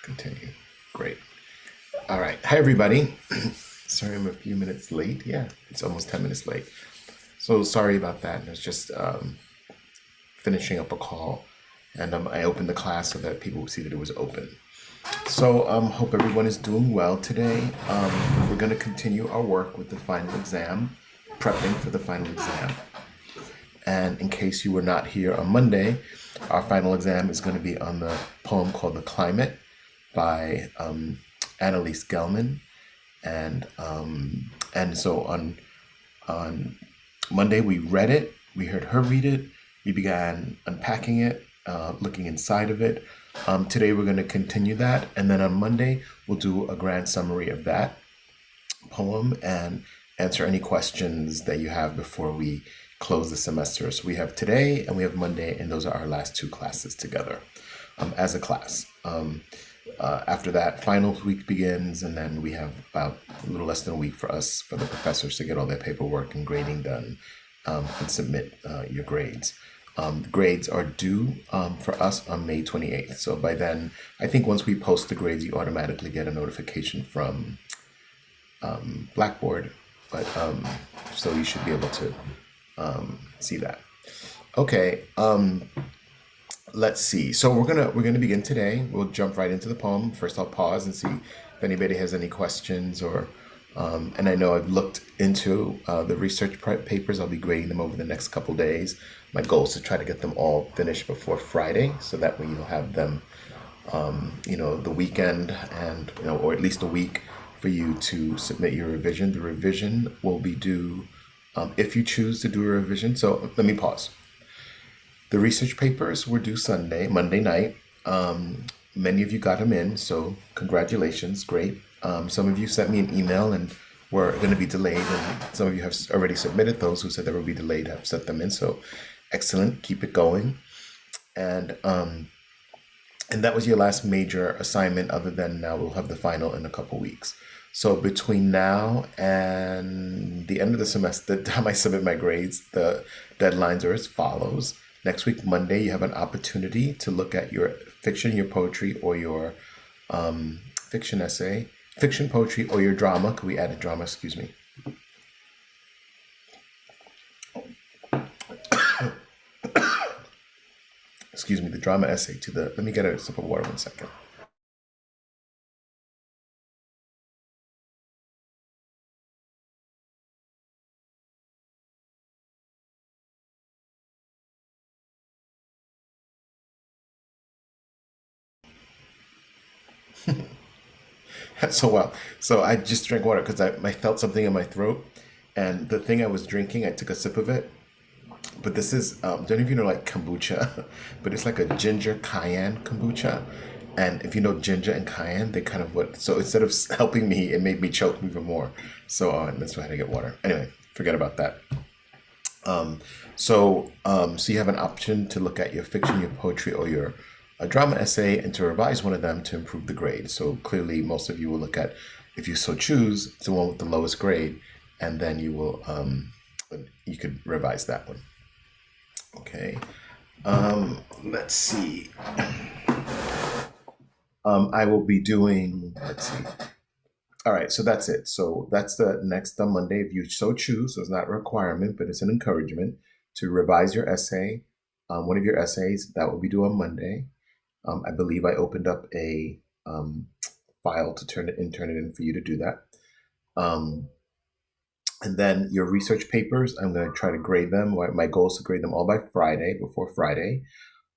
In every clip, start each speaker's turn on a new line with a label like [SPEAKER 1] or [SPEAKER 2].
[SPEAKER 1] Continue. Great. All right. Hi, everybody. Sorry, I'm a few minutes late. Yeah, it's almost 10 minutes late. So sorry about that. I was just finishing up a call, and I opened the class so that people would see that it was open. So hope everyone is doing well today. We're going to continue our work with the final exam, prepping for the final exam. And in case you were not here on Monday, our final exam is going to be on the poem called "The Climate" by Annalise Gelman, and so on Monday we read it, we heard her read it, we began unpacking it, looking inside of it. Today we're going to continue that, and then on Monday we'll do a grand summary of that poem and answer any questions that you have before we close the semester. So we have today and we have Monday, and those are our last two classes together as a class. After that, finals week begins, and then we have about a little less than a week for the professors to get all their paperwork and grading done and submit your grades. Grades are due for us on May 28th. So by then, I think once we post the grades, you automatically get a notification from Blackboard, but so you should be able to see that. Okay. Let's see. So we're gonna begin today. We'll jump right into the poem. First, I'll pause and see if anybody has any questions or. And I know I've looked into the research papers. I'll be grading them over the next couple days. My goal is to try to get them all finished before Friday, so that way you'll have them, the weekend and or at least a week for you to submit your revision. The revision will be due if you choose to do a revision. So let me pause. The research papers were due Monday night. Many of you got them in, so congratulations, great. Some of you sent me an email and were going to be delayed, and some of you have already submitted. Those who said they will be delayed have sent them in, so excellent. Keep it going. And that was your last major assignment. Other than now, we'll have the final in a couple weeks. So between now and the end of the semester, the time I submit my grades, the deadlines are as follows. Next week, Monday, you have an opportunity to look at your fiction, your poetry, or your fiction essay, fiction, poetry, or your drama. Could we add a drama? Excuse me. Excuse me, the drama essay to the. Let me get a sip of water 1 second. So well, so I just drank water because I felt something in my throat, and the thing I was drinking, I took a sip of it. But this is, don't know if you know like kombucha, but it's like a ginger cayenne kombucha. And if you know ginger and cayenne, they kind of so instead of helping me, it made me choke even more. So that's why I had to get water. Anyway, forget about that. So you have an option to look at your fiction, your poetry, or your drama essay, and to revise one of them to improve the grade. So clearly, most of you will look at, if you so choose, the one with the lowest grade, and then you could revise that one. Okay. Let's see. I will be doing. Let's see. All right, so that's it. So that's the next Monday, if you so choose. So it's not a requirement, but it's an encouragement to revise your essay. One of your essays that will be due on Monday. I believe I opened up a file to turn it in for you to do that. And then your research papers, I'm going to try to grade them. My goal is to grade them all by Friday, before Friday.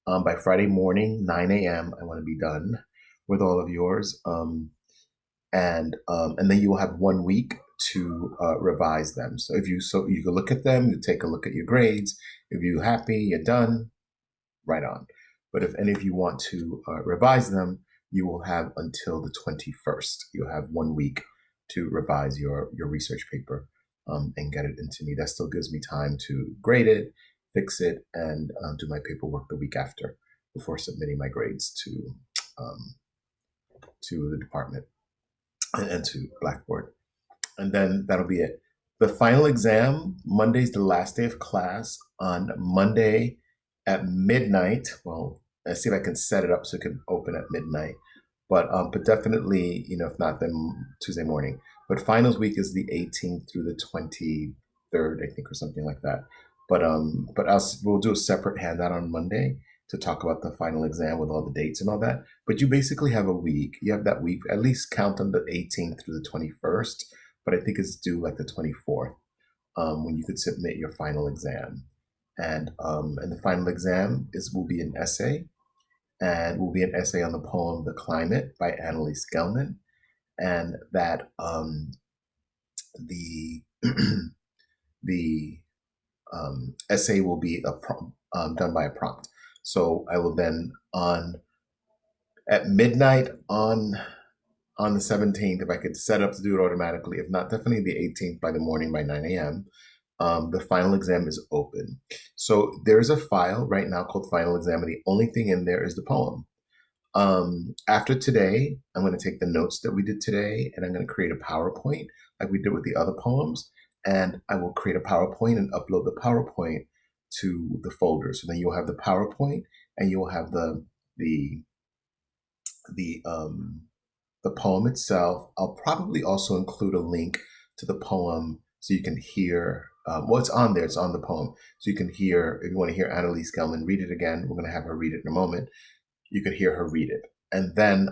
[SPEAKER 1] By Friday morning, 9 a.m., I want to be done with all of yours. And then you will have 1 week to revise them. So you can look at them, you take a look at your grades. If you're happy, you're done, right on. But if any of you want to revise them, you will have until the 21st. You'll have 1 week to revise your research paper and get it into me. That still gives me time to grade it, fix it, and do my paperwork the week after before submitting my grades to the department and to Blackboard. And then that'll be it. The final exam, Monday's the last day of class. On Monday at midnight, well, let's see if I can set it up so it can open at midnight. But definitely, if not, then Tuesday morning. But finals week is the 18th through the 23rd, I think, or something like that. But we'll do a separate handout on Monday to talk about the final exam with all the dates and all that. But you basically have a week. You have that week, at least count on the 18th through the 21st, but I think it's due like the 24th, when you could submit your final exam. And the final exam will be an essay, and will be an essay on the poem "The Climate" by Annalise Gelman, and that the the essay will be done by a prompt. So I will then at midnight on the 17th, if I could set up to do it automatically, if not, definitely the 18th by the morning by 9 a.m. The final exam is open. So there's a file right now called Final Exam, and the only thing in there is the poem. After today, I'm going to take the notes that we did today, and I'm going to create a PowerPoint like we did with the other poems, and I will create a PowerPoint and upload the PowerPoint to the folder. So then you'll have the PowerPoint, and you'll have the poem itself. I'll probably also include a link to the poem so you can hear. It's on there. It's on the poem, so you can hear. If you want to hear Annalise Gelman read it again, we're going to have her read it in a moment. You could hear her read it. And then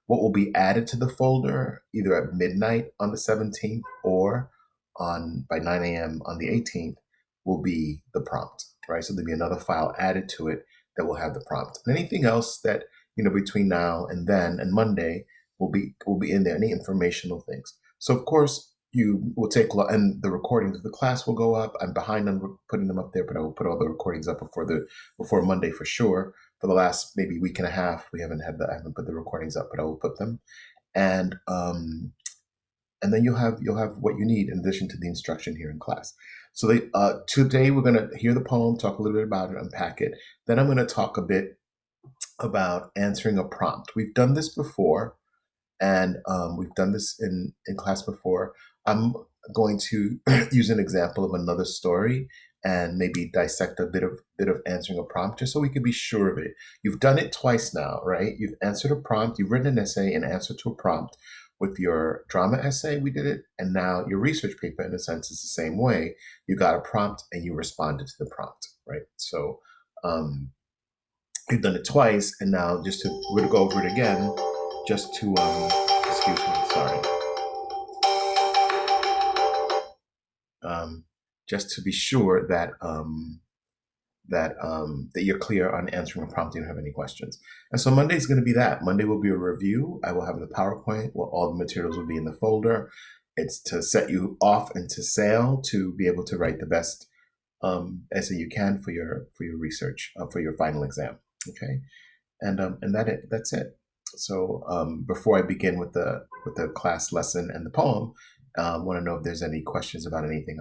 [SPEAKER 1] what will be added to the folder either at midnight on the 17th or by 9 a.m. on the 18th will be the prompt, right? So there'll be another file added to it that will have the prompt. And anything else that, between now and then and Monday will be in there, any informational things. So of course, you will take, and the recordings of the class will go up. I'm behind on putting them up there, but I will put all the recordings up before Monday for sure. For the last maybe week and a half, I haven't put the recordings up, but I will put them. And then you'll have what you need in addition to the instruction here in class. So today we're going to hear the poem, talk a little bit about it, unpack it. Then I'm going to talk a bit about answering a prompt. We've done this before, and we've done this in class before. I'm going to use an example of another story and maybe dissect a bit of answering a prompt, just so we can be sure of it. You've done it twice now, right? You've answered a prompt, you've written an essay in answer to a prompt. With your drama essay, we did it, and now your research paper, in a sense, is the same way. You got a prompt and you responded to the prompt, right? So you've done it twice, and now we're gonna go over it again, just to excuse me, sorry. Just to be sure that you're clear on answering a prompt. You don't have any questions. And so Monday is going to be that. Monday will be a review. I will have the PowerPoint where all the materials will be in the folder. It's to set you off and to sail to be able to write the best essay you can for your research, for your final exam. Okay, and that's it. So before I begin with the class lesson and the poem, I want to know if there's any questions about anything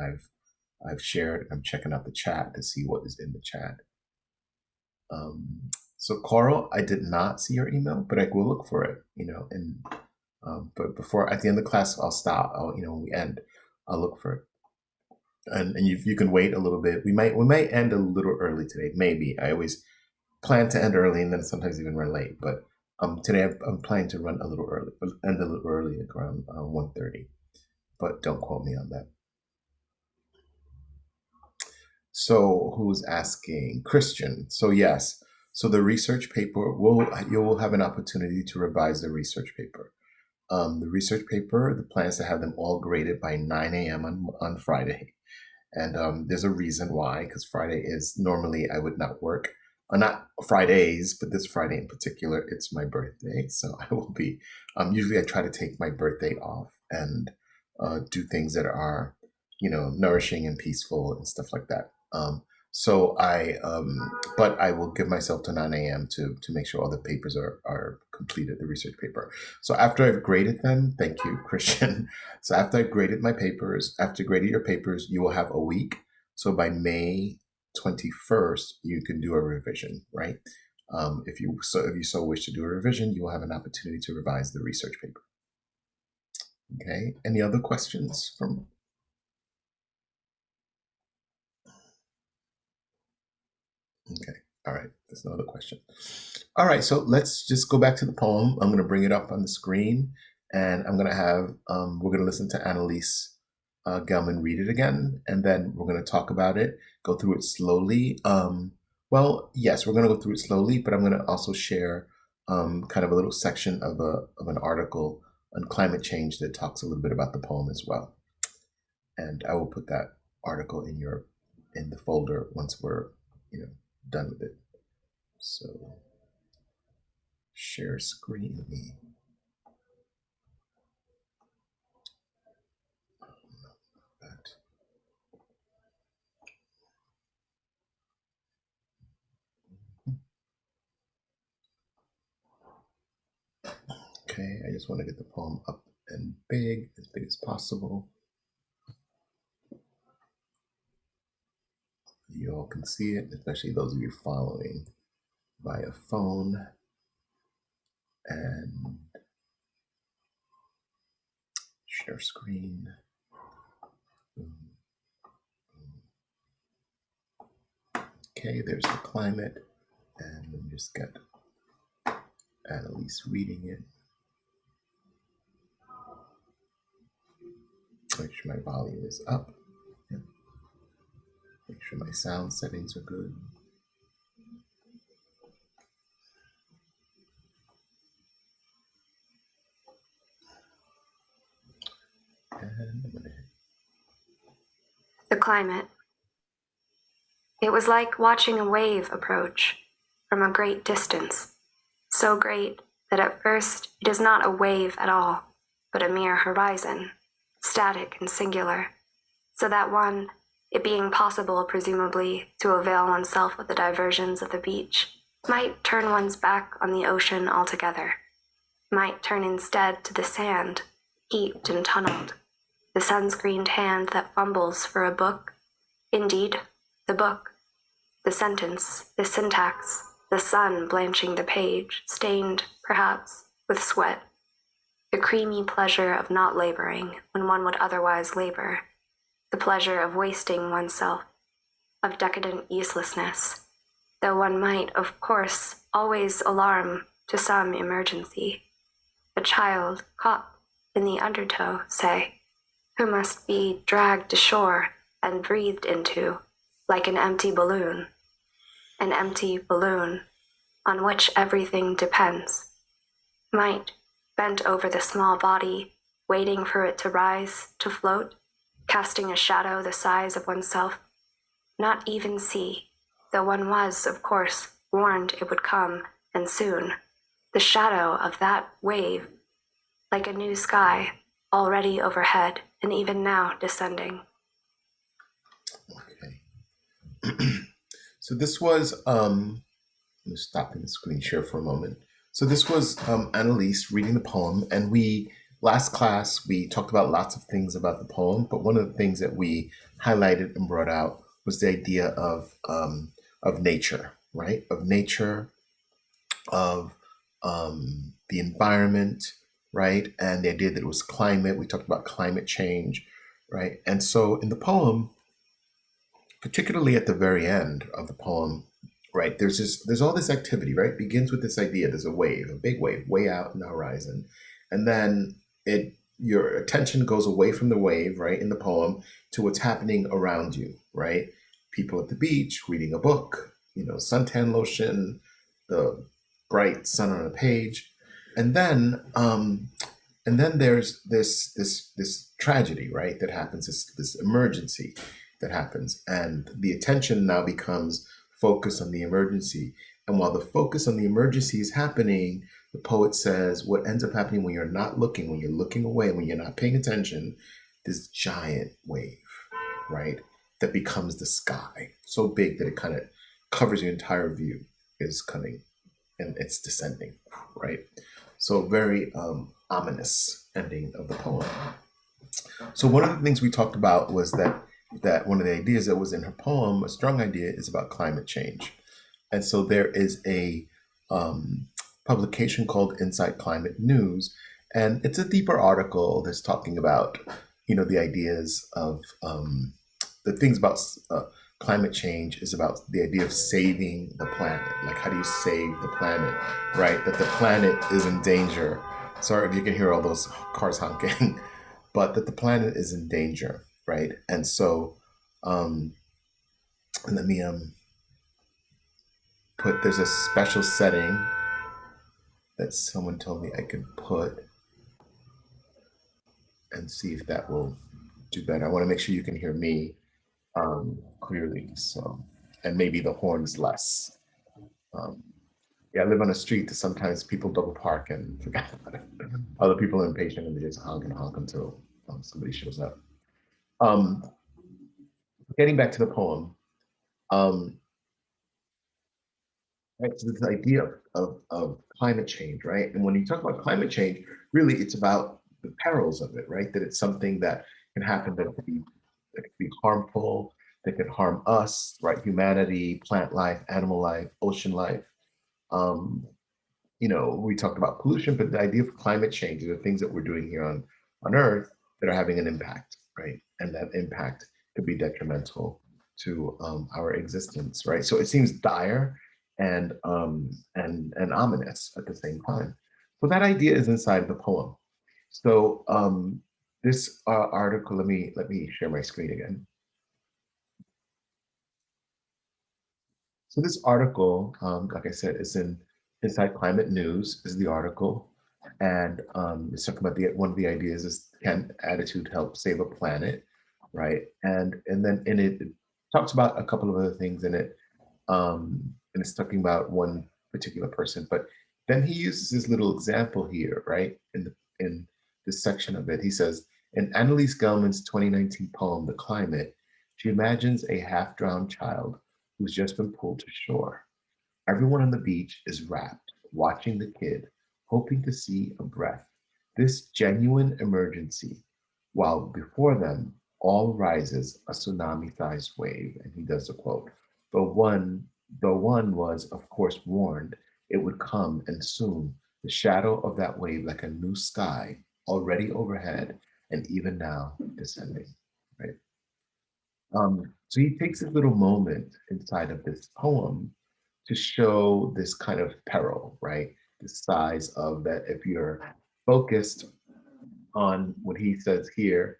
[SPEAKER 1] I've shared. I'm checking out the chat to see what is in the chat. So Coral, I did not see your email, but I will look for it, but before, at the end of the class, I'll stop. When we end, I'll look for it. And you can wait a little bit. We might end a little early today. Maybe. I always plan to end early and then sometimes even run late. But today I'm planning to run a little early, end a little early, like around 1:30. But don't quote me on that. So who's asking? Christian. So yes. So the research paper you will have an opportunity to revise the research paper. The research paper, the plan is to have them all graded by 9 a.m. on Friday. And there's a reason why, because Friday is normally I would not work. Not Fridays, but this Friday in particular, it's my birthday. So I will be, usually I try to take my birthday off and do things that are, nourishing and peaceful and stuff like that. But I will give myself to 9 a.m. to make sure all the papers are completed, the research paper. So after I've graded them, thank you, Christian. So after I've graded my papers, after grading your papers, you will have a week. So by May 21st, you can do a revision, right? If you so wish to do a revision, you will have an opportunity to revise the research paper. Okay. Any other questions from? Okay. All right. There's no other question. All right, so let's just go back to the poem. I'm going to bring it up on the screen, and I'm going to have we're going to listen to Annalise Gelman read it again, and then we're going to talk about it, go through it slowly. Well, yes, we're going to go through it slowly, but I'm going to also share kind of a little section of an article on climate change that talks a little bit about the poem as well. And I will put that article in the folder once we're done with it. So share screen. Okay, I just want to get the poem up and as big as possible. You all can see it, especially those of you following via phone. And share screen. Okay, there's the climate, and we just got Annalise reading it. Make sure my volume is up. Yeah. Make sure my sound settings are good.
[SPEAKER 2] The climate. It was like watching a wave approach from a great distance, so great that at first it is not a wave at all, but a mere horizon, static and singular, so that one, it being possible presumably to avail oneself of the diversions of the beach, might turn one's back on the ocean altogether, might turn instead to the sand, heaped and tunneled, the sunscreened hand that fumbles for a book, indeed, the book, the sentence, the syntax, the sun blanching the page, stained, perhaps, with sweat, the creamy pleasure of not laboring when one would otherwise labor, the pleasure of wasting oneself, of decadent uselessness, though one might, of course, always alarm to some emergency. A child caught in the undertow, say, who must be dragged ashore and breathed into like an empty balloon on which everything depends, might, bent over the small body, waiting for it to rise, to float, casting a shadow the size of oneself, not even see, though one was, of course, warned it would come, and soon, the shadow of that wave, like a new sky, already overhead, and even now descending.
[SPEAKER 1] Okay. So this was, I'm stopping the screen share for a moment. So this was Annalise reading the poem, and last class, we talked about lots of things about the poem, but one of the things that we highlighted and brought out was the idea of nature, right? Of nature, of the environment, right? And the idea that it was climate. We talked about climate change, right? And so in the poem, particularly at the very end of the poem, right, there's all this activity, right? It begins with this idea, there's a wave, a big wave, way out in the horizon. And then your attention goes away from the wave, right, in the poem, to what's happening around you, right? People at the beach reading a book, suntan lotion, the bright sun on a page. And then there's this tragedy, right, that happens, this emergency that happens, and the attention now becomes focused on the emergency. And while the focus on the emergency is happening, the poet says what ends up happening when you're not looking, when you're looking away, when you're not paying attention, this giant wave, right, that becomes the sky, so big that it kind of covers your entire view, is coming and it's descending, right? So very ominous ending of the poem. So one of the things we talked about was that one of the ideas that was in her poem, a strong idea, is about climate change. And so there is a publication called Inside Climate News, and it's a deeper article that's talking about, the ideas of the things about climate change is about the idea of saving the planet. Like, how do you save the planet, right? That the planet is in danger. Sorry if you can hear all those cars honking, but that the planet is in danger, right? And so, um, let me put, there's a special setting that someone told me I could put and see if that will do better. I want to make sure you can hear me clearly. So, and maybe the horns less. Um, yeah, I live on a street that sometimes people double park and forget about it. Other people are impatient and they just honk and honk until somebody shows up. Um, Getting back to the poem, um, right? So this idea of climate change, right? And when you talk about climate change, really it's about the perils of it, right? That it's something that can happen that could be harmful, that could harm us, right? Humanity, plant life, animal life, ocean life. Um, we talked about pollution, but the idea of climate change are the things that we're doing here on Earth that are having an impact, right? And that impact could be detrimental to our existence, right? So it seems dire and ominous at the same time. So that idea is inside the poem. So this article, let me share my screen again. So this article, like I said, is in Inside Climate News is the article, and it's talking about one of the ideas is, can attitude help save a planet, right? And then in it talks about a couple of other things in it, and it's talking about one particular person, but then he uses this little example here, right? In this section of it, he says, in Annalise Gelman's 2019 poem, The Climate, she imagines a half-drowned child who's just been pulled to shore. Everyone on the beach is rapt, watching the kid, hoping to see a breath. This genuine emergency, while before them all rises a tsunami-sized wave. And he does a quote. The one was, of course, warned it would come, and soon the shadow of that wave, like a new sky, already overhead, and even now descending. Right. So he takes a little moment inside of this poem to show this kind of peril, right? The size of that. If you're focused on what he says here,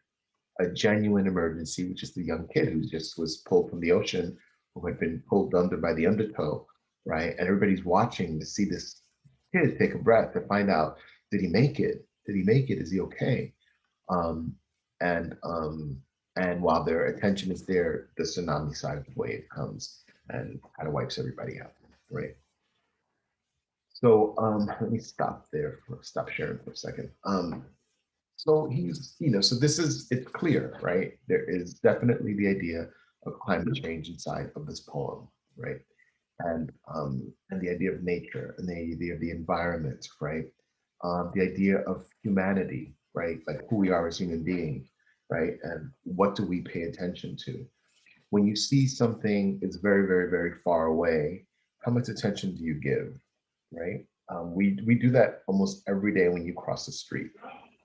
[SPEAKER 1] a genuine emergency, which is the young kid who just was pulled from the ocean, who had been pulled under by the undertow, right? And everybody's watching to see this kid take a breath to find out, did he make it? Did he make it? Is he okay? Um, and and while their attention is there, the tsunami side of the wave comes and kind of wipes everybody out, right? So let me stop sharing for a second. So so this is, it's clear, right? There is definitely the idea of climate change inside of this poem, right? And the idea of nature and the idea of the environment, right? The idea of humanity, right? Like who we are as human beings, right? And what do we pay attention to? When you see something is very, very, very far away, how much attention do you give, right? We do that almost every day when you cross the street,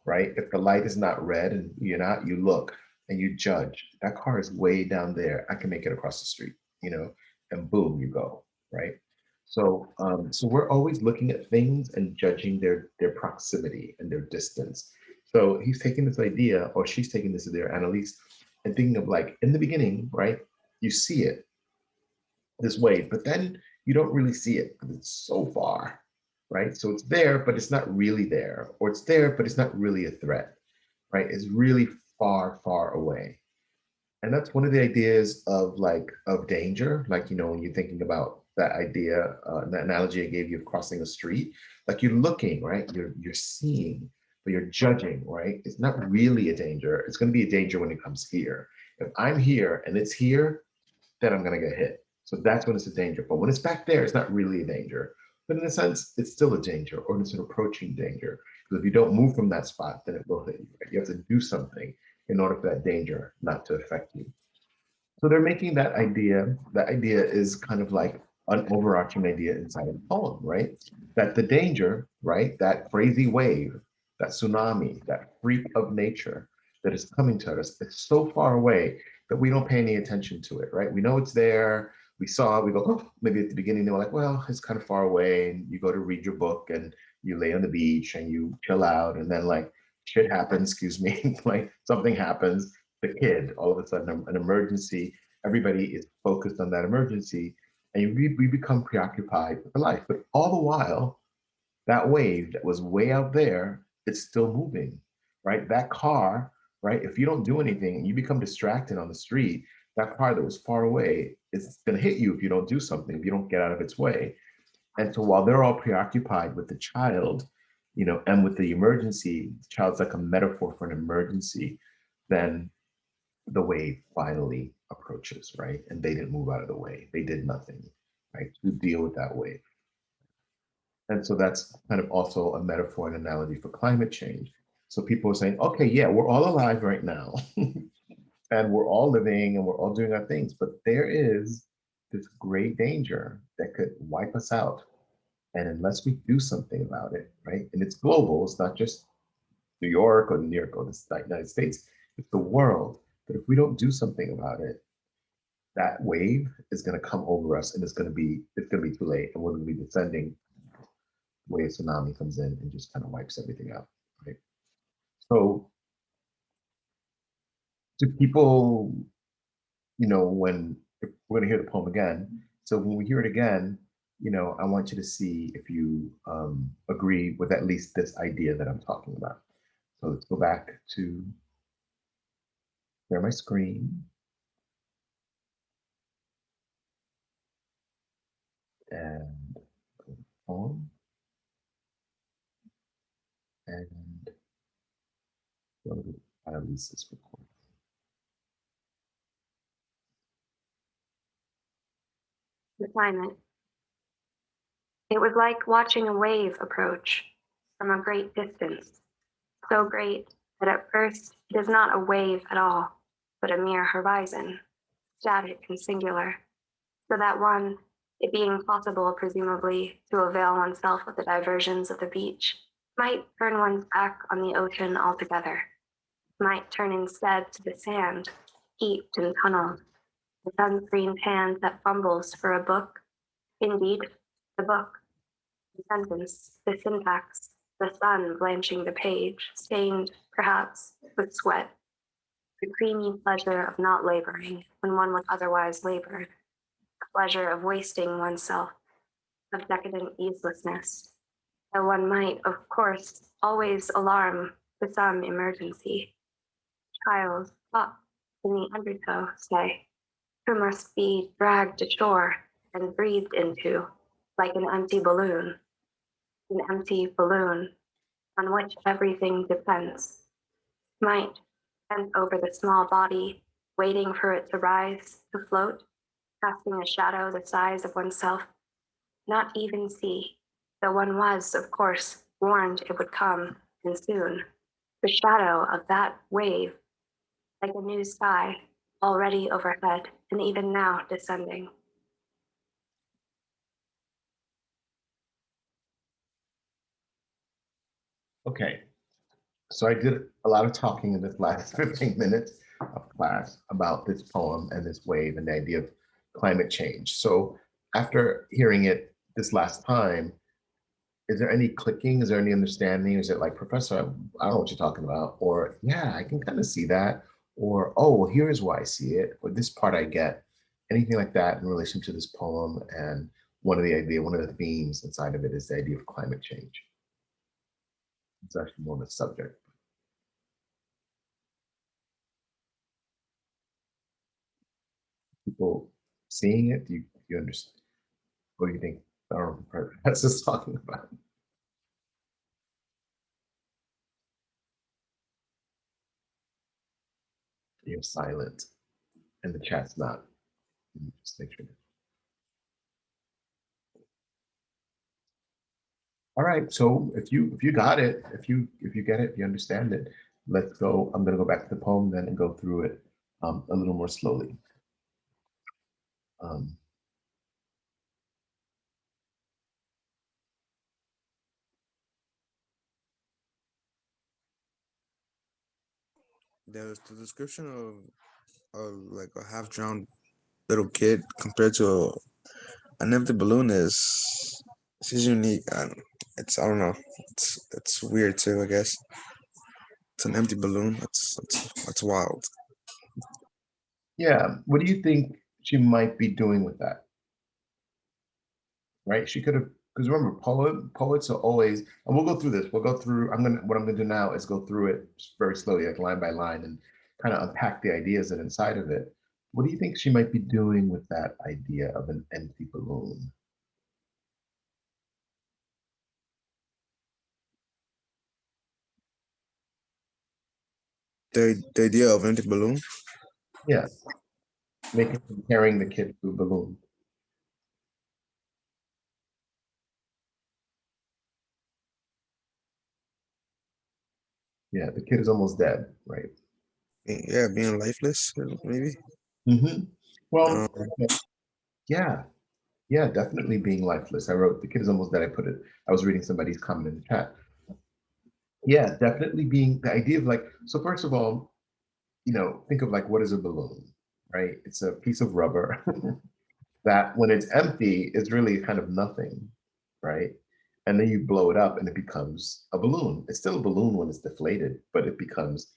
[SPEAKER 1] right? If the light is not red and you're not, you look and you judge. That car is way down there. I can make it across the street, and boom, you go, right? So we're always looking at things and judging their proximity and their distance. So he's taking this idea, or she's taking this idea, Annalise, and thinking of like in the beginning, right? You see it this way, but then you don't really see it because it's so far, right? So it's there, but it's not really there, or it's there, but it's not really a threat, right? It's really far, far away. And that's one of the ideas of danger. Like, when you're thinking about that idea, the analogy I gave you of crossing a street, like you're looking, right? You're seeing, but you're judging, right? It's not really a danger. It's going to be a danger when it comes here. If I'm here and it's here, then I'm going to get hit. So that's when it's a danger. But when it's back there, it's not really a danger. But in a sense, it's still a danger, or it's an approaching danger. Because if you don't move from that spot, then it will hit you. Right? You have to do something in order for that danger not to affect you. So they're making that idea is kind of like an overarching idea inside of the poem, right? That the danger, right, that crazy wave, that tsunami, that freak of nature that is coming to us, it's so far away that we don't pay any attention to it, right? We know it's there. We saw it. We go, oh, maybe at the beginning they were like, well, it's kind of far away. And you go to read your book and you lay on the beach and you chill out. And then like shit happens, excuse me, like something happens. The kid, all of a sudden, an emergency. Everybody is focused on that emergency. And we become preoccupied with life. But all the while, that wave that was way out there, it's still moving, right? That car, right? If you don't do anything and you become distracted on the street, that car that was far away is going to hit you if you don't do something, if you don't get out of its way. And so while they're all preoccupied with the child, and with the emergency, the child's like a metaphor for an emergency, then the wave finally approaches, right? And they didn't move out of the way. They did nothing, right, to deal with that wave. And so that's kind of also a metaphor and analogy for climate change. So people are saying, okay, yeah, we're all alive right now and we're all living and we're all doing our things, but there is this great danger that could wipe us out. And unless we do something about it, right? And it's global, it's not just New York or New York or the United States, it's the world. But if we don't do something about it, that wave is going to come over us and it's going to be too late and we're going to be descending way a tsunami comes in and just kind of wipes everything out, right? So do people, when if we're going to hear the poem again, so when we hear it again, I want you to see if you agree with at least this idea that I'm talking about. So let's go back to share my screen and go to poem and go to Annalise's recording.
[SPEAKER 2] The climate. It was like watching a wave approach from a great distance, so great that at first it is not a wave at all, but a mere horizon, static and singular, so that one, it being possible presumably to avail oneself of the diversions of the beach, might turn one's back on the ocean altogether, might turn instead to the sand, heaped and tunneled, the sunscreened hand that fumbles for a book, indeed, the book, the sentence, the syntax, the sun blanching the page, stained, perhaps, with sweat, the creamy pleasure of not laboring when one would otherwise labor, the pleasure of wasting oneself, of decadent easelessness, though one might, of course, always alarm for some emergency. Child, up in the undertow, say, who must be dragged ashore and breathed into like an empty balloon on which everything depends, might, bent over the small body, waiting for it to rise, to float, casting a shadow the size of oneself, not even see, though one was, of course, warned it would come, and soon, the shadow of that wave, like a new sky, already overhead, and even now descending.
[SPEAKER 1] Okay, so I did a lot of talking in this last 15 minutes of class about this poem and this wave and the idea of climate change. So after hearing it this last time, is there any clicking? Is there any understanding? Is it like, Professor, I don't know what you're talking about? Or, yeah, I can kind of see that. Or, oh, well, here's why I see it. Or this part I get. Anything like that in relation to this poem. And one of the themes inside of it is the idea of climate change. It's actually more of a subject. People seeing it, do you understand? What do you think? I don't know what Professor is talking about. You're silent and the chat's not. Just make sure. All right, so if you got it, if you get it, if you understand it, let's go. I'm gonna go back to the poem then and go through it a little more slowly. Um,
[SPEAKER 3] The description like a half drowned little kid compared to an empty balloon is she's unique. And it's I don't know. It's weird too. I guess it's an empty balloon. That's wild.
[SPEAKER 1] Yeah. What do you think she might be doing with that? Right? She could have, because remember, poets are always, and we'll go through this. We'll go through. What I'm gonna do now is go through it very slowly, like line by line, and kind of unpack the ideas that inside of it. What do you think she might be doing with that idea of an empty balloon?
[SPEAKER 3] The idea of empty balloon.
[SPEAKER 1] Yeah, making carrying the kid through a balloon. Yeah, the kid is almost dead, right?
[SPEAKER 3] Yeah, being lifeless maybe.
[SPEAKER 1] Hmm. Well,
[SPEAKER 3] Um,
[SPEAKER 1] yeah, yeah, definitely being lifeless. I wrote the kid is almost dead. I put it. I was reading somebody's comment in the chat. Yeah, definitely being the idea of like. So first of all, think of like what is a balloon, right? It's a piece of rubber that when it's empty is really kind of nothing, right? And then you blow it up and it becomes a balloon. It's still a balloon when it's deflated, but it becomes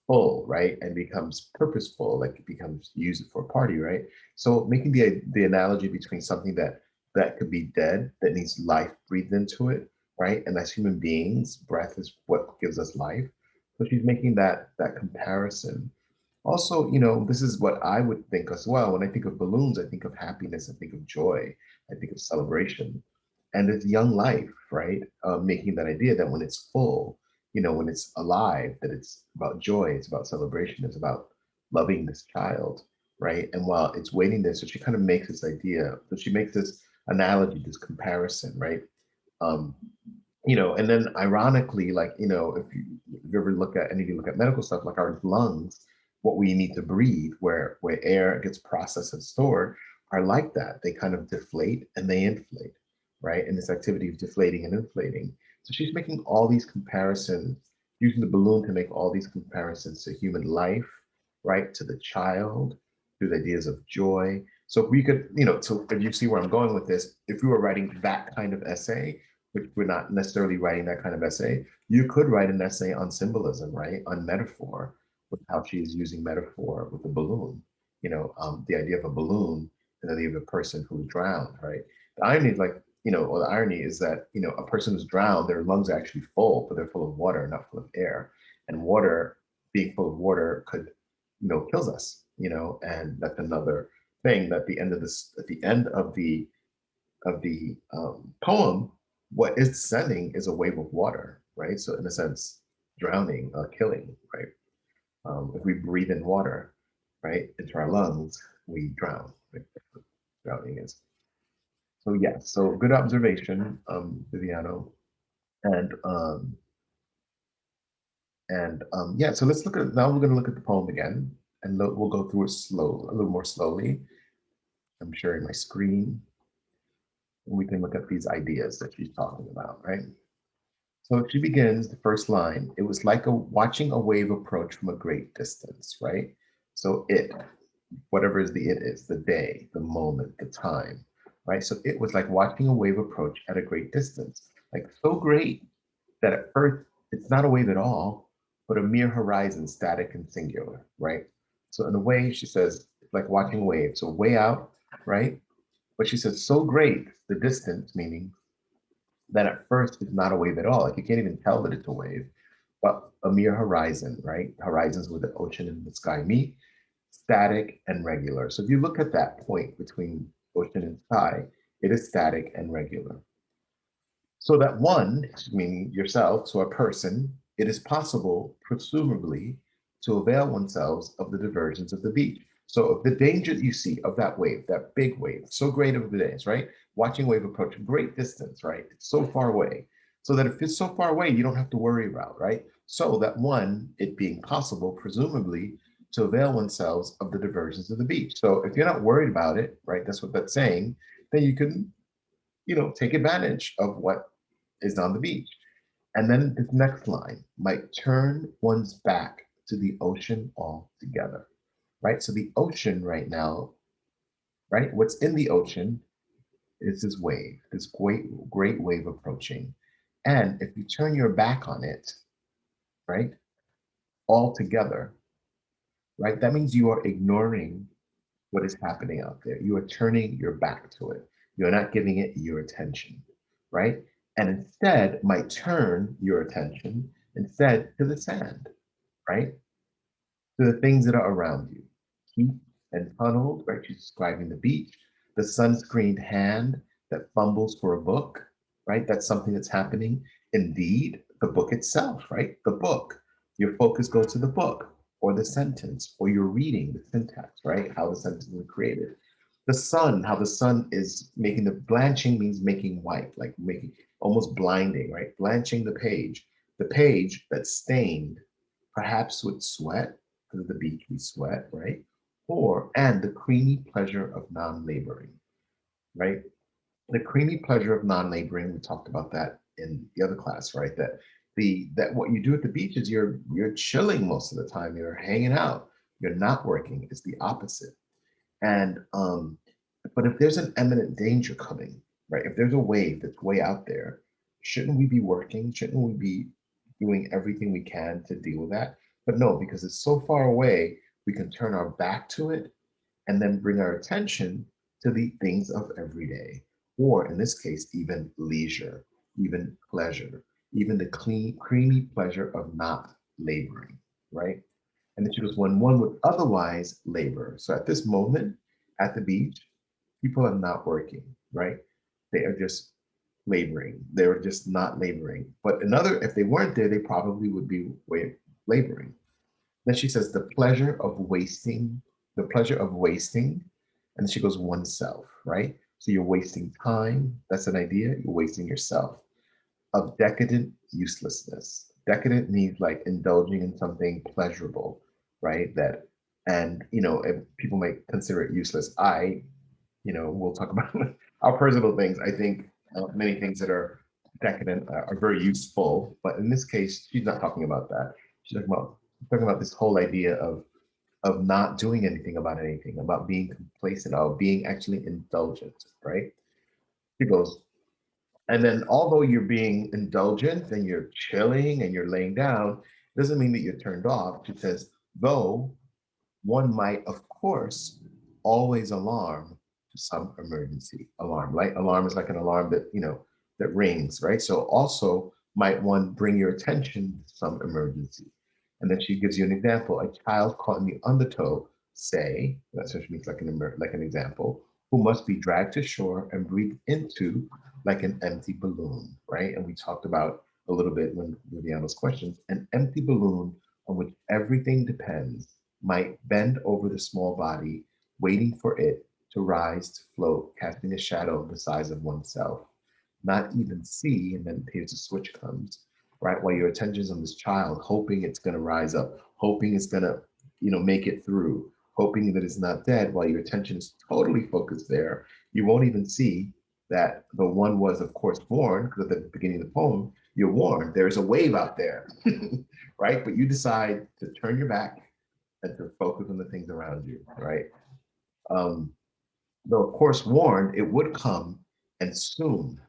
[SPEAKER 1] full, right? And becomes purposeful, like it becomes used for a party, right? So making the analogy between something that could be dead, that needs life breathed into it, right? And as human beings, breath is what gives us life. So she's making that comparison. Also, this is what I would think as well. When I think of balloons, I think of happiness, I think of joy, I think of celebration. And it's young life, right? Making that idea that when it's full, when it's alive, that it's about joy, it's about celebration, it's about loving this child, right? And while it's waiting there, so she kind of makes this idea, so she makes this analogy, this comparison, right? Um, and then ironically, like, if you ever look at any of you look at medical stuff, like our lungs, what we need to breathe, where air gets processed and stored, are like that. They kind of deflate and they inflate, right? And this activity of deflating and inflating. So she's making all these comparisons, using the balloon to make all these comparisons to human life, right? To the child, to the ideas of joy. So if we could, so if you see where I'm going with this, if we were writing that kind of essay, which we're not necessarily writing that kind of essay. You could write an essay on symbolism, right? On metaphor, with how she is using metaphor with the balloon. The idea of a balloon and the idea of a person who's drowned, right? The irony is like, or the irony is that, a person who's drowned, their lungs are actually full, but they're full of water, not full of air. And water, being full of water could, kills us, and that's another thing that at the end of the poem, what is descending is a wave of water, right? So in a sense, drowning, killing, right? If we breathe in water, right, into our lungs, we drown. Right? Drowning is. So yeah, so good observation, Viviano, and yeah. So let's look at now. We're going to look at the poem again, and we'll go through it slow, a little more slowly. I'm sharing my screen. And we can look at these ideas that she's talking about, right? So she begins the first line. It was like watching a wave approach from a great distance, right? So whatever is the it is, the day, the moment, the time, right? So it was like watching a wave approach at a great distance, like so great that at first it's not a wave at all, but a mere horizon, static and singular, right? So in a way, she says it's like watching a wave. So way out, right? But she says so great, the distance, meaning that at first it's not a wave at all. Like you can't even tell that it's a wave, but a mere horizon, right? Horizons where the ocean and the sky meet, static and regular. So if you look at that point between ocean and sky, it is static and regular. So that one, meaning yourself, so a person, it is possible, presumably, to avail oneself of the diversions of the beach. So the danger that you see of that wave, that big wave, so great of the days, right? Watching wave approach great distance, right? It's so far away. So that if it's so far away, you don't have to worry about, right? So that one, it being possible, presumably, to avail oneself of the diversions of the beach. So if you're not worried about it, right, that's what that's saying, then you can, take advantage of what is on the beach. And then this next line might turn one's back to the ocean altogether. right? So the ocean right now, right? What's in the ocean is this wave, this great wave approaching. And if you turn your back on it, right, altogether, right, that means you are ignoring what is happening out there. You are turning your back to it. You're not giving it your attention, right? And instead might turn your attention instead to the sand, right? To the things that are around you. Heat and tunneled, right? She's describing the beach, the sunscreened hand that fumbles for a book, right? That's something that's happening. Indeed, the book itself, right? The book. Your focus goes to the book or the sentence, or you're reading the syntax, right? How the sentence is created. The sun, how the sun is making the blanching means making white, like making almost blinding, right? Blanching the page that's stained, perhaps with sweat, because of the beach we sweat, right? Or, and the creamy pleasure of non-laboring, right? The creamy pleasure of non-laboring, we talked about that in the other class, right? That what you do at the beach is you're chilling most of the time, you're hanging out, you're not working. It's the opposite. And but if there's an imminent danger coming, right? If there's a wave that's way out there, shouldn't we be working? Shouldn't we be doing everything we can to deal with that? But no, because it's so far away, we can turn our back to it and then bring our attention to the things of every day, or in this case, even leisure, even pleasure, even the clean, creamy pleasure of not laboring, right? And then she goes, when one would otherwise labor. So at this moment, at the beach, people are not working, right? They are just laboring. They're just not laboring. But another, if they weren't there, they probably would be laboring. Then she says, the pleasure of wasting. And she goes, oneself, right? So you're wasting time. That's an idea. You're wasting yourself. Of decadent uselessness. Decadent means like indulging in something pleasurable, right? That, and, if people might consider it useless. We'll talk about our personal things. I think many things that are decadent are very useful, but in this case, she's not talking about that. She's talking about this whole idea of not doing anything about anything, about being complacent, of being actually indulgent, right? She goes, and then although you're being indulgent and you're chilling and you're laying down, doesn't mean that you're turned off. She says, though one might, of course, always alarm to some emergency. Alarm, right? Alarm is like an alarm that rings, right? So also might one bring your attention to some emergency. And then she gives you an example. A child caught in the undertow, say, that's what she means like an example, who must be dragged to shore and breathed into like an empty balloon, right? And we talked about a little bit when Viviano's questions, an empty balloon on which everything depends might bend over the small body, waiting for it to rise to float, casting a shadow of the size of oneself. Not even see, and then here's the switch comes, right? While your attention's on this child, hoping it's gonna rise up, hoping it's gonna, make it through, hoping that it's not dead, while your attention is totally focused there, you won't even see that the one was, of course, warned, because at the beginning of the poem, you're warned, there's a wave out there, right? But you decide to turn your back and to focus on the things around you, right? Um, though, of course, warned, it would come, and soon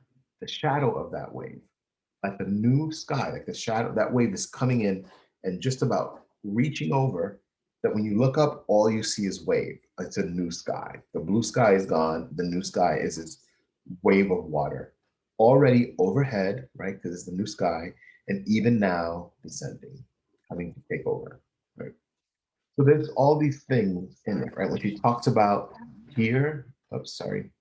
[SPEAKER 1] the shadow of that wave, like the new sky, like the shadow, that wave is coming in and just about reaching over, that when you look up, all you see is wave. It's a new sky. The blue sky is gone. The new sky is this wave of water already overhead, right? Because it's the new sky, and even now descending, coming to take over, right? So there's all these things in it, right? When she talks about here, oh, sorry,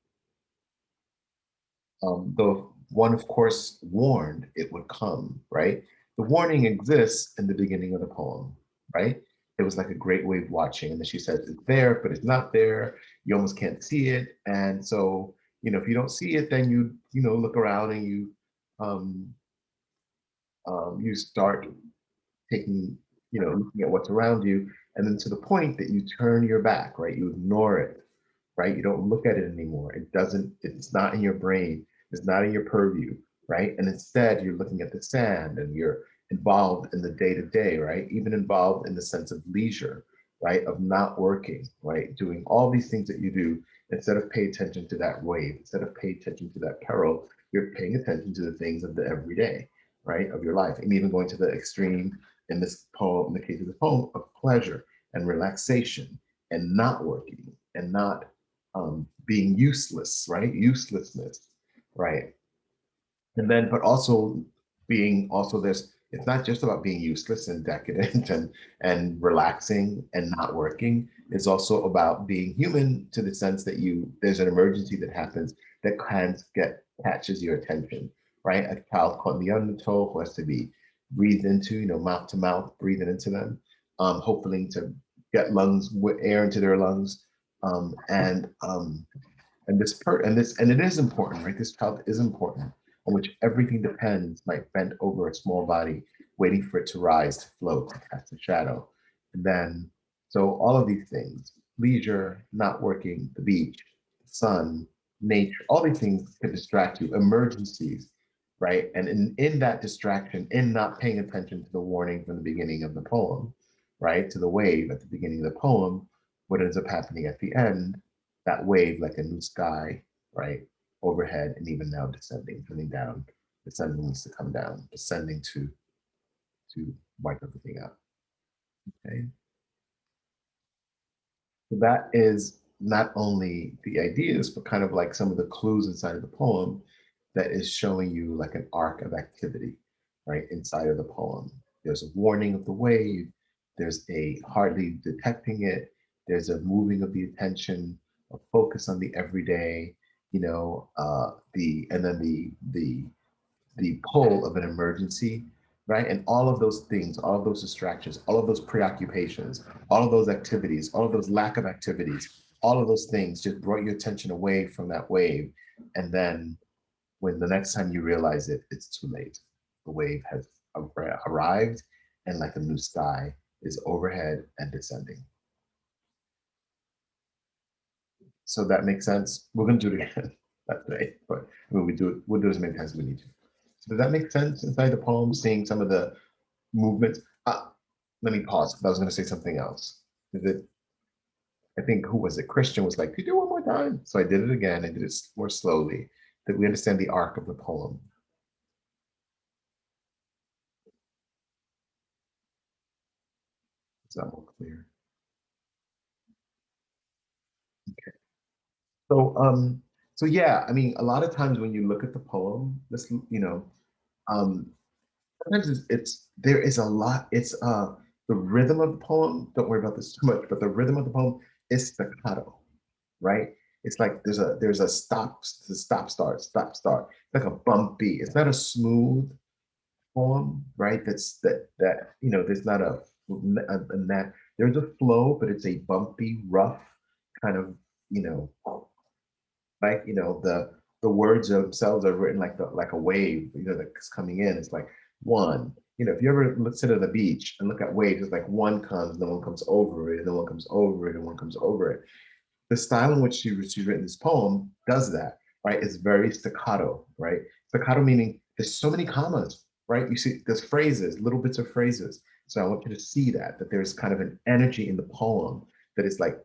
[SPEAKER 1] the one, of course, warned it would come, right? The warning exists in the beginning of the poem, right? It was like a great wave watching, and then she says it's there, but it's not there. You almost can't see it, and so if you don't see it, then you look around and um, you start taking, looking at what's around you, and then to the point that you turn your back, right? You ignore it, right? You don't look at it anymore. It's not in your brain, it's not in your purview, right? And instead, you're looking at the sand and you're involved in the day to day, right? Even involved in the sense of leisure, right? Of not working, right? Doing all these things that you do, instead of pay attention to that wave, instead of pay attention to that peril, you're paying attention to the things of the everyday, right? Of your life. And even going to the extreme in this poem, in the case of the poem, of pleasure and relaxation and not working and not being useless, right? Uselessness, right? And then, but also being also this, it's not just about being useless and decadent and relaxing and not working. It's also about being human to the sense that there's an emergency that happens that catches your attention, right? A child caught in the undertow who has to be breathed into, mouth to mouth, breathing into them, hoping to get lungs with air into their lungs. And it is important, right? This child is important, on which everything depends, might bend over a small body, waiting for it to rise, to float, to cast a shadow. And then, so all of these things, leisure, not working, the beach, the sun, nature, all these things can distract you, emergencies, right? And in that distraction, in not paying attention to the warning from the beginning of the poem, right? To the wave at the beginning of the poem, what ends up happening at the end, that wave like a new sky, right? Overhead and even now descending, coming down. Descending needs to come down, descending to wipe everything out. Okay. So that is not only the ideas, but kind of like some of the clues inside of the poem that is showing you like an arc of activity, right? Inside of the poem. There's a warning of the wave, there's a hardly detecting it, there's a moving of the attention, a focus on the everyday, and then the pull of an emergency, right? And all of those things, all of those distractions, all of those preoccupations, all of those activities, all of those lack of activities, all of those things just brought your attention away from that wave. And then when the next time you realize it, it's too late. The wave has arrived, and like a new sky is overhead and descending. So that makes sense. We're going to do it again that day, but we'll do it as many times as we need to. So does that make sense inside the poem, seeing some of the movements? Let me pause because I was going to say something else. Is it? I think who was it? Christian was like, "Could you do it one more time?" So I did it again. I did it more slowly, that we understand the arc of the poem. Is that more clear? So so yeah, I mean, a lot of times when you look at the poem, um, sometimes there is a lot. It's the rhythm of the poem. Don't worry about this too much, but the rhythm of the poem is staccato, right? It's like there's a stop start. It's like a bumpy. It's not a smooth poem, right? There's not a that there's a flow, but it's a bumpy, rough kind of you know the words themselves are written like a wave, that's coming in. It's like one. If you ever sit at the beach and look at waves, it's like one comes, no one comes over it, and no one comes over it, and one comes over it. The style in which she's written this poem does that, right? It's very staccato, right? Staccato meaning there's so many commas, right? You see, there's phrases, little bits of phrases. So I want you to see that there's kind of an energy in the poem that is like,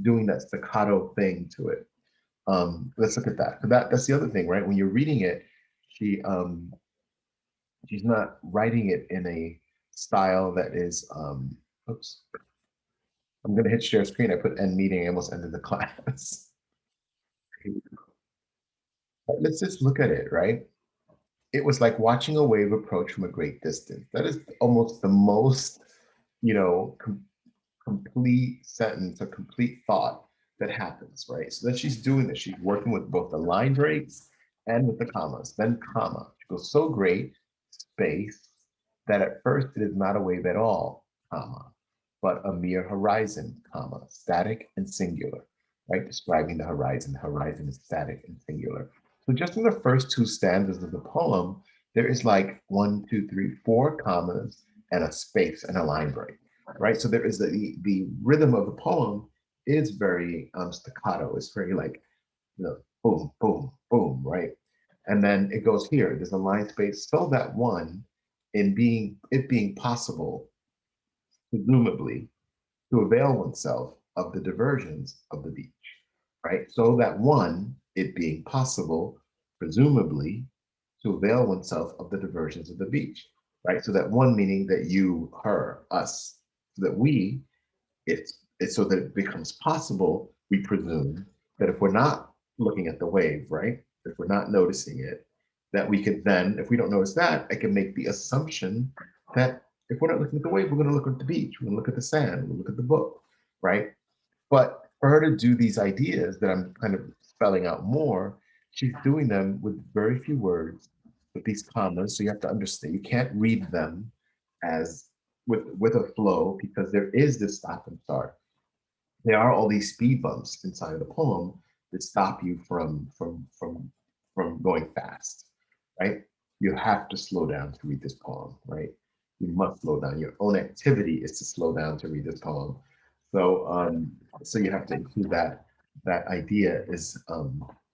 [SPEAKER 1] doing that staccato thing to it. Let's look at that. That's the other thing, right? When you're reading it, she she's not writing it in a style that is oops. I'm gonna hit share screen. I put end meeting, I almost ended the class. But let's just look at it, right? It was like watching a wave approach from a great distance. That is almost the most, you know, complete sentence, a complete thought that happens, right? So then she's doing this. She's working with both the line breaks and with the commas, then comma. She goes so great, space, that at first it is not a wave at all, comma, but a mere horizon, comma, static and singular, right? Describing the horizon. The horizon is static and singular. So just in the first two stanzas of the poem, there is like one, two, three, four commas and a space and a line break, right? So there is the rhythm of the poem is very staccato. It's very like boom, boom, boom, right? And then it goes here. There's a line space so that one, in being possible, presumably, to avail oneself of the diversions of the beach, right? So that one, it being possible, presumably, to avail oneself of the diversions of the beach, right? So that one meaning that you, her, us, so that we, it's so that it becomes possible, we presume, that if we're not looking at the wave, right? If we're not noticing it, that we could then, if we don't notice that, I can make the assumption that if we're not looking at the wave, we're going to look at the beach, we're going to look at the sand, we'll look at the book, right? But for her to do these ideas that I'm kind of spelling out more, she's doing them with very few words, with these commas. So you have to understand, you can't read them as with a flow because there is this stop and start. There are all these speed bumps inside of the poem that stop you from going fast, right? You have to slow down to read this poem, right? You must slow down. Your own activity is to slow down to read this poem. So so you have to include that idea is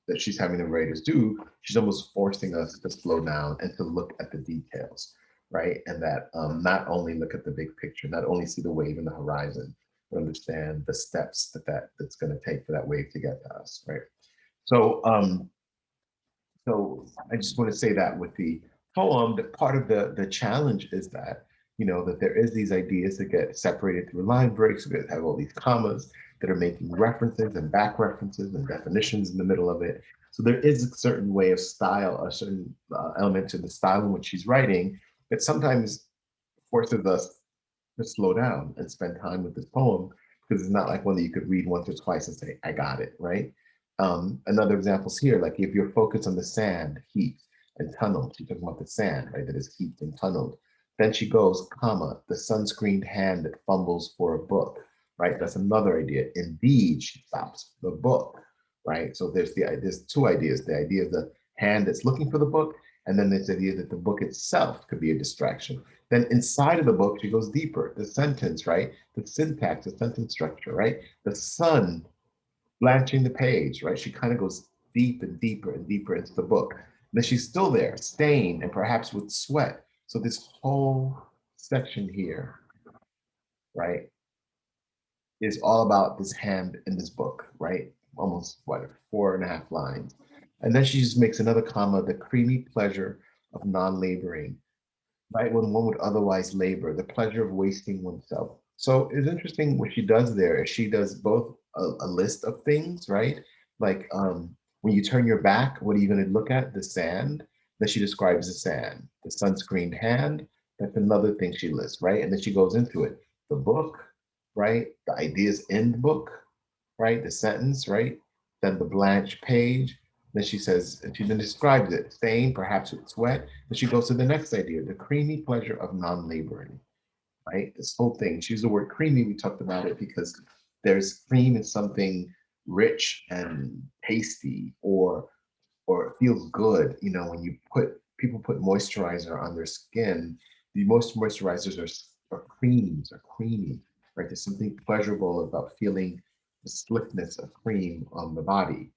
[SPEAKER 1] that she's having the writers do. She's almost forcing us to slow down and to look at the details, right? And that not only look at the big picture, not only see the wave in the horizon, but understand the steps that's going to take for that wave to get to us, right? So so I just want to say that with the poem, that part of the challenge is that, you know, that there is these ideas that get separated through line breaks, that have all these commas that are making references and back references and definitions in the middle of it. So there is a certain way of style, a certain element to the style in which she's writing that sometimes forces us to slow down and spend time with this poem because it's not like one that you could read once or twice and say, I got it, right? Another example's here, like if you're focused on the sand, heat, and tunnel, she's talking about the sand, right, that is heaped and tunneled. Then she goes, comma, the sunscreened hand that fumbles for a book, right? That's another idea. Indeed, she stops the book, right? So there's two ideas, the idea of the hand that's looking for the book, and then there's the idea that the book itself could be a distraction. Then inside of the book, she goes deeper, the sentence, right? The syntax, the sentence structure, right? The sun blanching the page, right? She kind of goes deep and deeper and deeper into the book. And then she's still there, stained and perhaps with sweat. So this whole section here, right, is all about this hand in this book, right? Almost what, 4.5 lines. And then she just makes another comma, the creamy pleasure of non-laboring, right? When one would otherwise labor, the pleasure of wasting oneself. So it's interesting what she does there. She does both a list of things, right? Like when you turn your back, what are you going to look at? The sand. Then she describes the sand, the sunscreened hand. That's another thing she lists, right? And then she goes into it. The book, right? The ideas in the book, right? The sentence, right? Then the blank page. Then she says, and she then describes it, stained, perhaps with sweat. Then she goes to the next idea, the creamy pleasure of non-laboring, right? This whole thing. She used the word creamy. We talked about it because there's cream in something rich and tasty, or it feels good. You know, when you people put moisturizer on their skin, the most moisturizers are creams, are creamy, right? There's something pleasurable about feeling the slickness of cream on the body,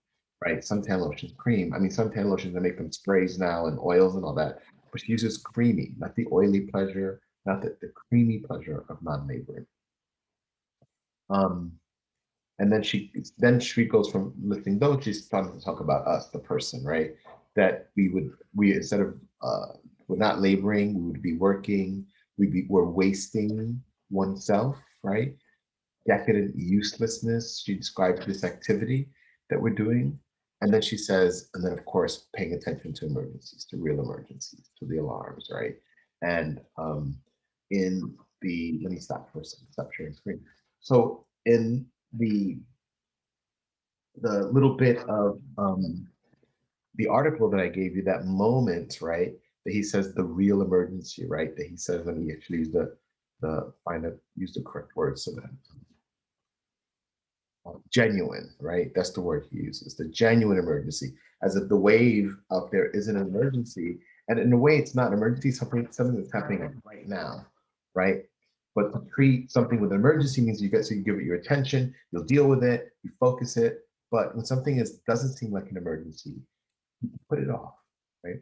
[SPEAKER 1] right? Suntan lotion, cream. I mean, suntan lotions, they make them sprays now and oils and all that, but she uses creamy, not the oily pleasure, not the creamy pleasure of non-laboring. Um, and then she goes from listing those, she's starting to talk about us, the person, right? That we instead of we're not laboring, we would be working, we're wasting oneself, right? Decadent uselessness. She describes this activity that we're doing. And then she says, and then of course, paying attention to emergencies, to real emergencies, to the alarms, right? And in let me stop for a second, stop sharing screen. So in the little bit of the article that I gave you, that moment, right? That he says the real emergency, right? That he says, let me actually use use the correct word so that genuine, right? That's the word he uses, the genuine emergency, as if the wave out there is an emergency. And in a way, it's not an emergency, something that's happening right now, right? But to treat something with an emergency means you give it your attention, you'll deal with it, you focus it. But when something doesn't seem like an emergency, you can put it off, right?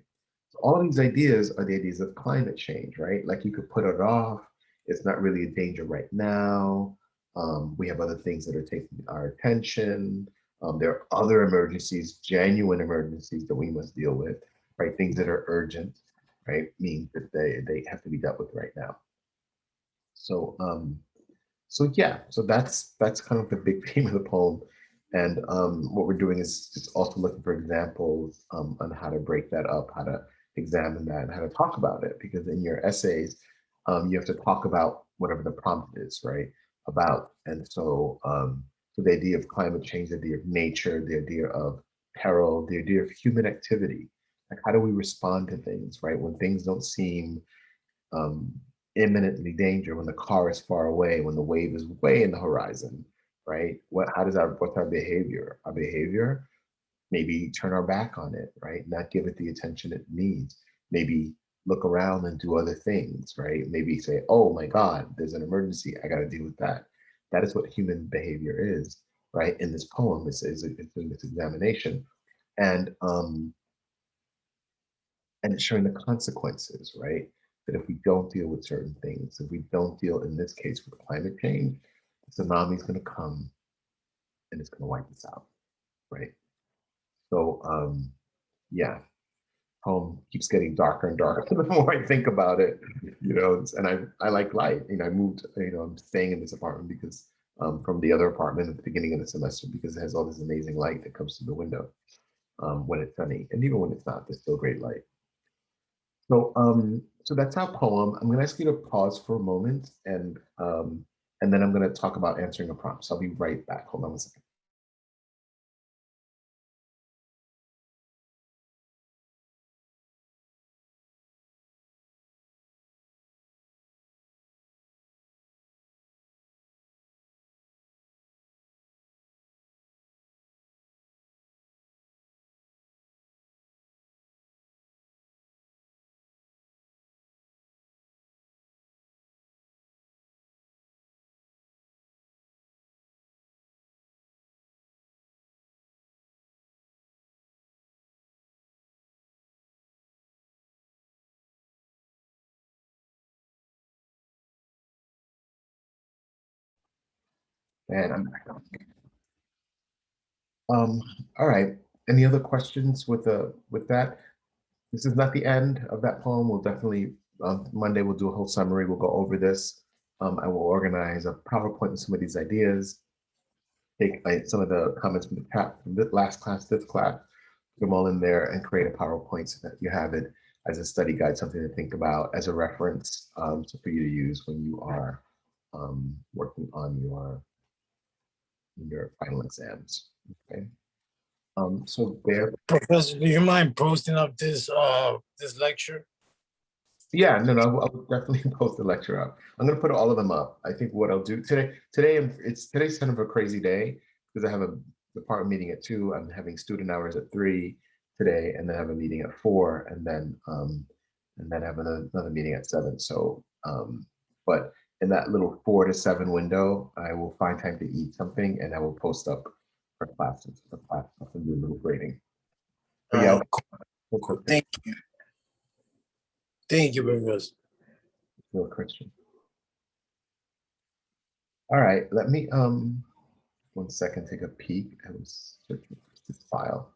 [SPEAKER 1] So all of these ideas are the ideas of climate change, right? Like you could put it off. It's not really a danger right now. We have other things that are taking our attention. There are other emergencies, genuine emergencies that we must deal with, right? Things that are urgent, right? Means that they have to be dealt with right now. So yeah, so that's kind of the big theme of the poem. And what we're doing is just also looking for examples on how to break that up, how to examine that, and how to talk about it. Because in your essays, you have to talk about whatever the prompt is, right? About. And so the idea of climate change, the idea of nature, the idea of peril, the idea of human activity. Like, how do we respond to things, right? When things don't seem um, imminently danger, when the car is far away, when the wave is way in the horizon, right? What's our behavior? Our behavior, maybe turn our back on it, right? Not give it the attention it needs. Maybe look around and do other things, right? Maybe say, oh my God, there's an emergency. I got to deal with that. That is what human behavior is, right? In this poem, it's in this examination. And it's showing the consequences, right? That if we don't deal with certain things, if we don't deal, in this case, with climate change, the tsunami is going to come and it's going to wipe us out, right? So, yeah, home keeps getting darker and darker the more I think about it, and I like light. I moved, I'm staying in this apartment because from the other apartment at the beginning of the semester, because it has all this amazing light that comes through the window when it's sunny. And even when it's not, there's still great light. So that's our poem. I'm going to ask you to pause for a moment, and then I'm going to talk about answering a prompt. So I'll be right back. Hold on a second. And I'm back. Um, all right. Any other questions with that? This is not the end of that poem. We'll definitely Monday we'll do a whole summary. We'll go over this. I will organize a PowerPoint with some of these ideas. Take some of the comments from the last class, this class, put them all in there, and create a PowerPoint so that you have it as a study guide, something to think about as a reference, so for you to use when you are working on your final exams. Okay. So there.
[SPEAKER 4] Professor, do you mind posting up this lecture?
[SPEAKER 1] Yeah, no, I'll definitely post the lecture up. I'm gonna put all of them up. I think what I'll do today's kind of a crazy day because I have a department meeting at 2. I'm having student hours at 3 today, and then I have a meeting at 4, and then have another meeting at 7. So, but in that little 4 to 7 window, I will find time to eat something, and I will post up for classes, and do a little grading. But yeah,
[SPEAKER 4] Cool. Thank you. Thank you very much.
[SPEAKER 1] you're a Christian. All right, let me 1 second, take a peek. I was searching for this file.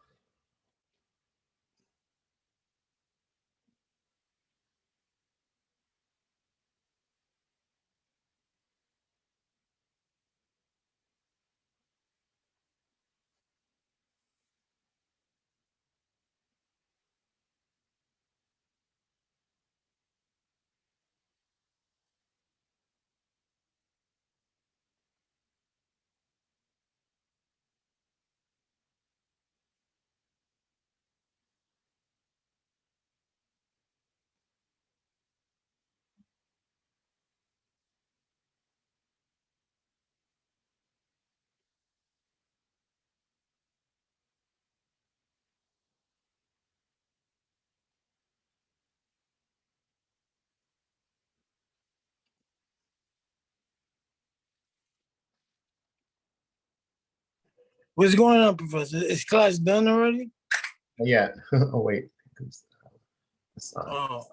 [SPEAKER 4] What's going on, Professor? Is class done already?
[SPEAKER 1] Yeah. Oh wait. Sorry.
[SPEAKER 4] Oh,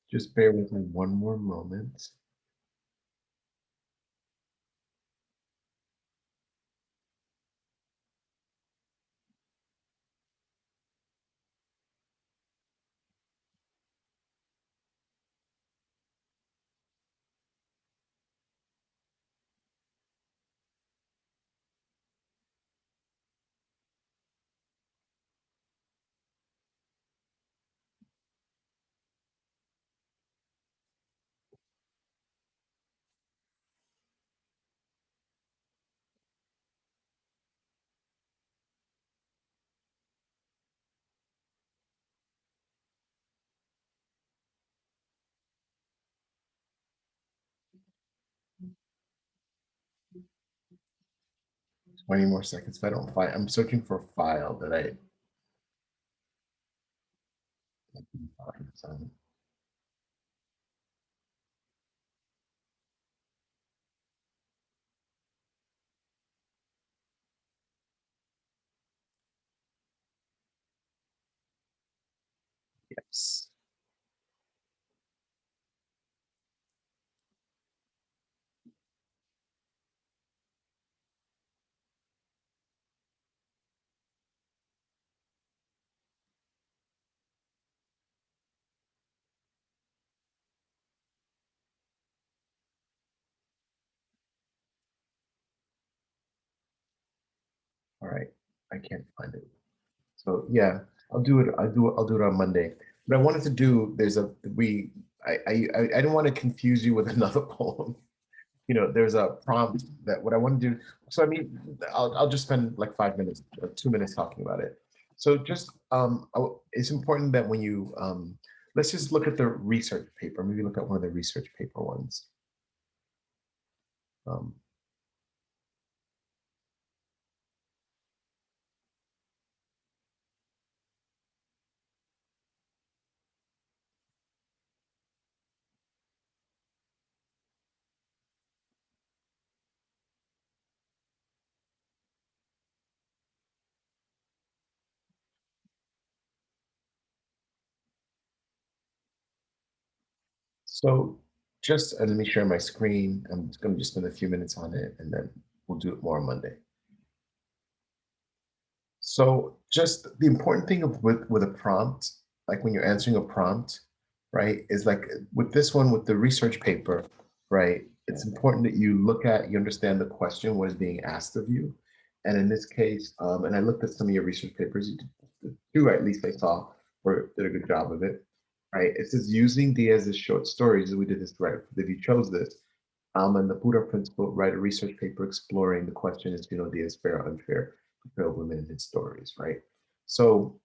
[SPEAKER 1] Just bear with me one more moment. Twenty more seconds. If I don't find, I'm searching for a file that I can find. So, yes. All right. I can't find it. So yeah, I'll do it. I'll do it on Monday. But I wanted to do. There's a we. I didn't want to confuse you with another poem. You know, there's a prompt that what I want to do. So I mean, I'll just spend like 5 minutes, 2 minutes talking about it. So just it's important that when you let's just look at the research paper. Maybe look at one of the research paper ones. Um, so just let me share my screen. I'm just going to just spend a few minutes on it, and then we'll do it more on Monday. So just the important thing of with a prompt, like when you're answering a prompt, right, is like with this one with the research paper, right? It's important that you look at, you understand the question, what is being asked of you. And in this case, and I looked at some of your research papers, you did two at least I saw, where did a good job of it, right? It says using Diaz's short stories, we did this right, if you chose this, and the Buddha principle, write a research paper exploring the question is, Diaz fair or unfair? Fulfill women in his stories, right? So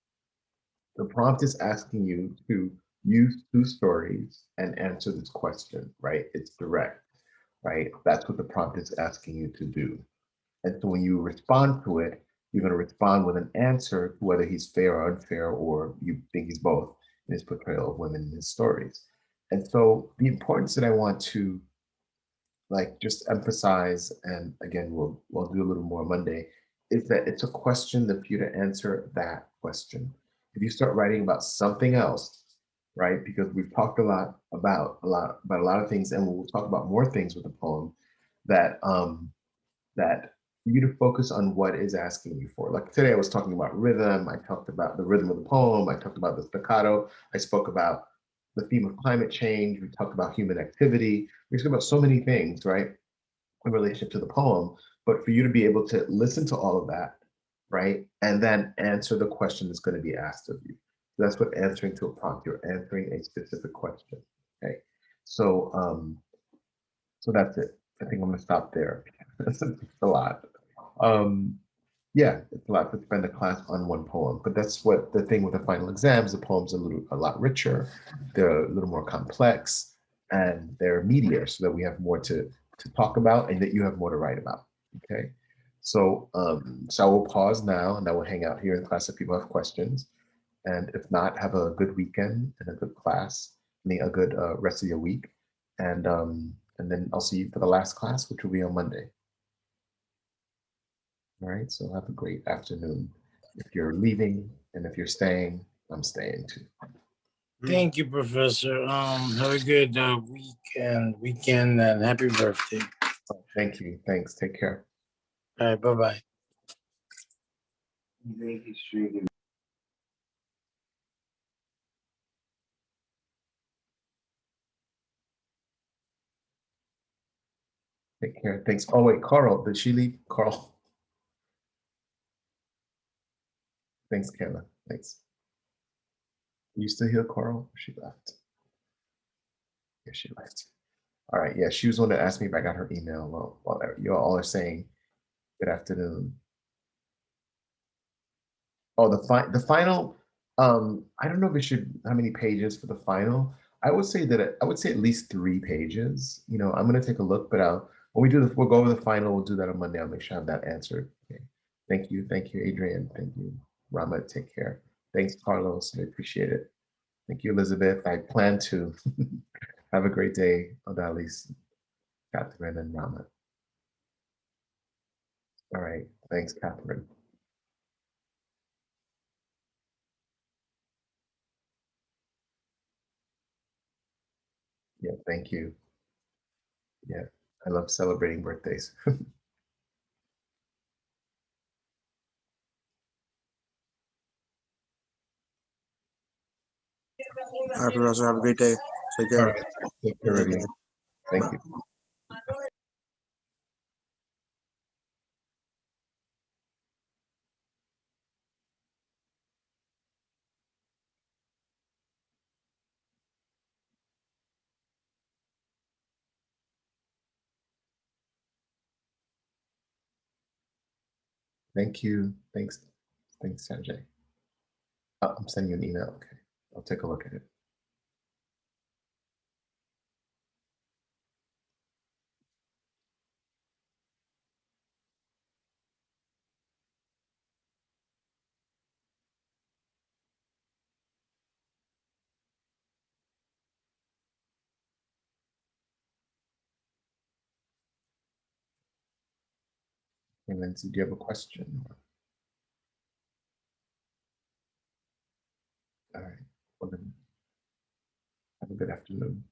[SPEAKER 1] the prompt is asking you to use two stories and answer this question, right? It's direct, right? That's what the prompt is asking you to do. And so when you respond to it, you're going to respond with an answer to whether he's fair or unfair, or you think he's both in his portrayal of women in his stories. And so the importance that I want to like just emphasize, and again, we'll do a little more Monday, is that it's a question that for you to answer that question. If you start writing about something else, right? Because we've talked about a lot of things, and we'll talk about more things with the poem that that for you to focus on what is asking you for. Like today, I was talking about rhythm. I talked about the rhythm of the poem. I talked about the staccato. I spoke about the theme of climate change. We talked about human activity. We talked about so many things, right, in relationship to the poem. But for you to be able to listen to all of that, right, and then answer the question that's going to be asked of you. That's what answering to a prompt. You're answering a specific question. Okay. So so that's it. I think I'm gonna stop there. It's a lot. Um, yeah, it's a lot to spend a class on one poem, but that's what the thing with the final exams. The poems are a lot richer, they're a little more complex, and they're meatier, so that we have more to talk about, and that you have more to write about. Okay, so I will pause now, and I will hang out here in class if people have questions, and if not, have a good weekend and a good class, I mean, a good rest of your week, and then I'll see you for the last class, which will be on Monday. All right, so have a great afternoon. If you're leaving and if you're staying, I'm staying too.
[SPEAKER 4] Thank you, Professor. Have a good weekend, and happy birthday.
[SPEAKER 1] Thank you. Thanks. Take care.
[SPEAKER 4] All right, bye-bye.
[SPEAKER 1] Take care. Thanks. Oh wait, Carl. Did she leave? Carl. Thanks, Kayla. Thanks. You still here, Carl? She left. Yeah, she left. All right. Yeah, she was the one that asked me if I got her email. Well, you all are saying good afternoon. Oh, the final. I don't know if it should how many pages for the final. I would say that I would say at least 3 pages. You know, I'm gonna take a look, but when we do we'll go over the final. We'll do that on Monday. I'll make sure I have that answered. Okay. Thank you, Adrian. Thank you, Rama. Take care. Thanks, Carlos. I appreciate it. Thank you, Elizabeth. I plan to have a great day, Odalis, Catherine, and Rama. All right. Thanks, Catherine. Yeah, thank you. Yeah, I love celebrating birthdays.
[SPEAKER 3] All right, Professor. Have a great day. Take
[SPEAKER 1] All
[SPEAKER 3] care.
[SPEAKER 1] right. Take care,
[SPEAKER 3] Thank
[SPEAKER 1] Rivian.
[SPEAKER 3] you.
[SPEAKER 1] Thank
[SPEAKER 3] Bye.
[SPEAKER 1] you. Thank you. Thanks. Thanks, Sanjay. I'm sending you an email. Okay. I'll take a look at it. And Lindsay, do you have a question? All right. Well, then have a good afternoon.